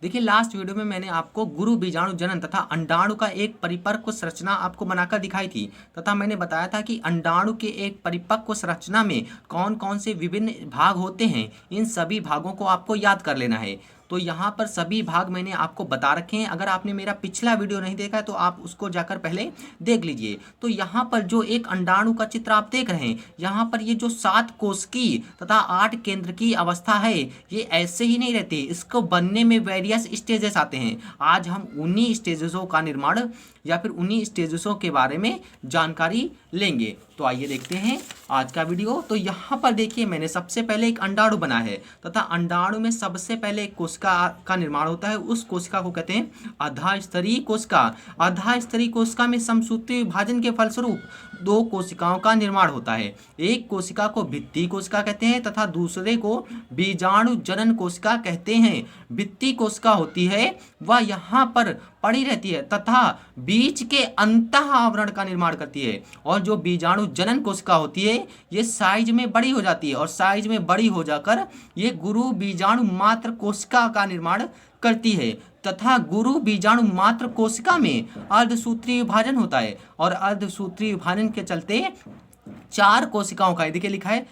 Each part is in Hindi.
देखिए लास्ट वीडियो में मैंने आपको गुरु बीजाणु जनन तथा अंडाणु का एक परिपक्व संरचना आपको बनाकर दिखाई थी तथा मैंने बताया था कि अंडाणु के एक परिपक्व संरचना में कौन कौन से विभिन्न भाग होते हैं। इन सभी भागों को आपको याद कर लेना है। तो यहाँ पर सभी भाग मैंने आपको बता रखे हैं। अगर आपने मेरा पिछला वीडियो नहीं देखा है तो आप उसको जाकर पहले देख लीजिए। तो यहाँ पर जो एक अंडाणु का चित्र आप देख रहे हैं, यहाँ पर ये जो 7 कोशिकी तथा 8 केंद्र की अवस्था है, ये ऐसे ही नहीं रहती, इसको बनने में वेरियस स्टेजेस आते हैं। आज हम उन्हीं स्टेजेसों का निर्माण या फिर उन्हीं स्टेजेसों के बारे में जानकारी लेंगे। तो आइए देखते हैं आज का वीडियो। तो यहाँ पर देखिए मैंने सबसे पहले एक अंडाणु बना है तथा अंडाणु में सबसे पहले एक कोशिका का निर्माण होता है। उस कोशिका को कहते हैं आधास्तरीय कोशिका। आधास्तरीय कोशिका में समसूत्री विभाजन के फलस्वरूप 2 कोशिकाओं का निर्माण होता है। एक कोशिका को भित्ति कोशिका कहते हैं तथा दूसरे को बीजाणु जनन कोशिका कहते हैं। भित्ति कोशिका होती है वह यहाँ पर पड़ी रहती है तथा बीच के अंतः आवरण का निर्माण करती है, और जो बीजाणु जनन कोशिका होती है ये साइज में बड़ी हो जाती है और साइज में बड़ी हो जाकर ये गुरु बीजाणु मात्र कोशिका का निर्माण करती है तथा गुरु बीजाणु मात्र कोशिका में अर्धसूत्रीय विभाजन होता है और अर्धसूत्रीय विभाजन के चलते 4 कोशिकाओं का, देखिए लिखा है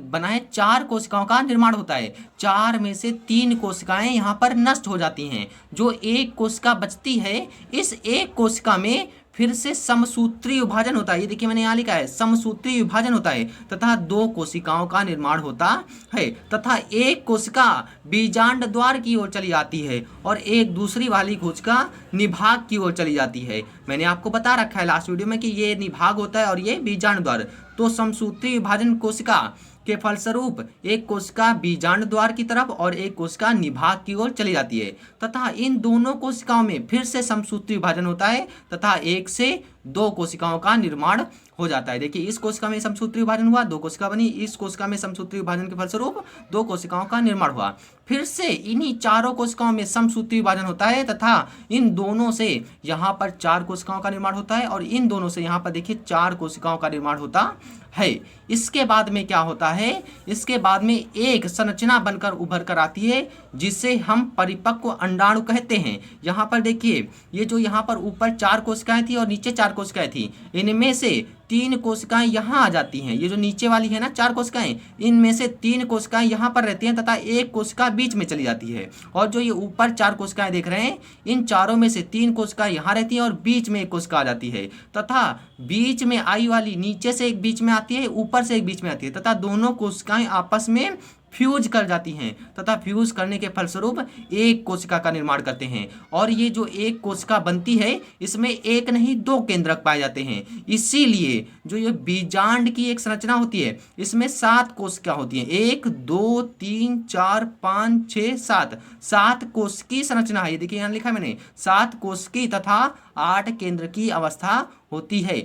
बना है 4 कोशिकाओं का निर्माण होता है। 4 में से 3 कोशिकाएं यहाँ पर नष्ट हो जाती हैं। जो एक कोशिका बचती है, इस एक कोशिका में फिर से समसूत्री विभाजन होता है। ये देखिए मैंने यहाँ लिखा है समसूत्री विभाजन होता है तथा 2 कोशिकाओं का निर्माण होता है तथा एक कोशिका बीजांड द्वार की ओर चली जाती है और एक दूसरी वाली कोशिका निभाग की ओर चली जाती है। मैंने आपको बता रखा है लास्ट वीडियो में कि ये निभाग होता है और ये बीजांड द्वार। तो समसूत्री विभाजन कोशिका के फलस्वरूप एक कोशिका बीजांड द्वार की तरफ और एक कोशिका निभाग की ओर चली जाती है तथा इन दोनों कोशिकाओं में फिर से समसूत्री विभाजन होता है तथा 1 से 2 कोशिकाओं का निर्माण हो जाता है। देखिए इस कोशिका में समसूत्री विभाजन हुआ, 2 कोशिका बनी, इस कोशिका में समसूत्री विभाजन के फलस्वरूप 2 कोशिकाओं का निर्माण हुआ। फिर से इन्हीं 4 कोशिकाओं में समसूत्री विभाजन होता है तथा इन दोनों से यहाँ पर 4 कोशिकाओं का निर्माण होता है और इन दोनों से यहाँ पर देखिए 4 कोशिकाओं का निर्माण होता है। इसके बाद में क्या होता है, इसके बाद में एक संरचना बनकर उभर कर आती है जिसे हम परिपक्व अंडाणु कहते हैं। यहाँ पर देखिए ये जो यहाँ पर ऊपर 4 कोशिकाएं थी और नीचे 4 कोशिकाएं थी, इनमें से 3 कोशिकाएं यहाँ आ जाती हैं। ये जो नीचे वाली है ना 4 कोशिकाएं, इनमें से 3 कोशिकाएं यहाँ पर रहती हैं तथा एक कोशिका बीच में चली जाती है। और जो ये ऊपर 4 कोशिकाएं देख रहे हैं, इन चारों में से 3 कोशिकाएं यहाँ रहती हैं और बीच में एक कोशिका आ जाती है तथा बीच में आई वाली नीचे से एक बीच में आती है, ऊपर से एक बीच में आती है तथा दोनों कोशिकाएं आपस में फ्यूज कर जाती हैं तथा फ्यूज करने के फलस्वरूप एक कोशिका का निर्माण करते हैं। और ये जो एक कोशिका बनती है इसमें एक नहीं 2 केंद्रक पाए जाते हैं। इसीलिए जो ये बीजांड की एक संरचना होती है इसमें 7 कोशिका होती हैं। 1 2 3 4 5 6 7 कोशिकी संरचना है। ये देखिए यहाँ लिखा है मैंने 7 कोशिकी तथा 8 केंद्र की अवस्था होती है।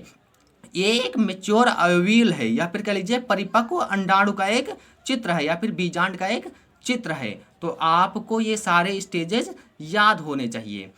ये एक मैच्योर ओव्यूल है या फिर कह लीजिए परिपक्व अंडाणु का एक चित्र है या फिर बीजांड का एक चित्र है। तो आपको ये सारे स्टेजेस याद होने चाहिए।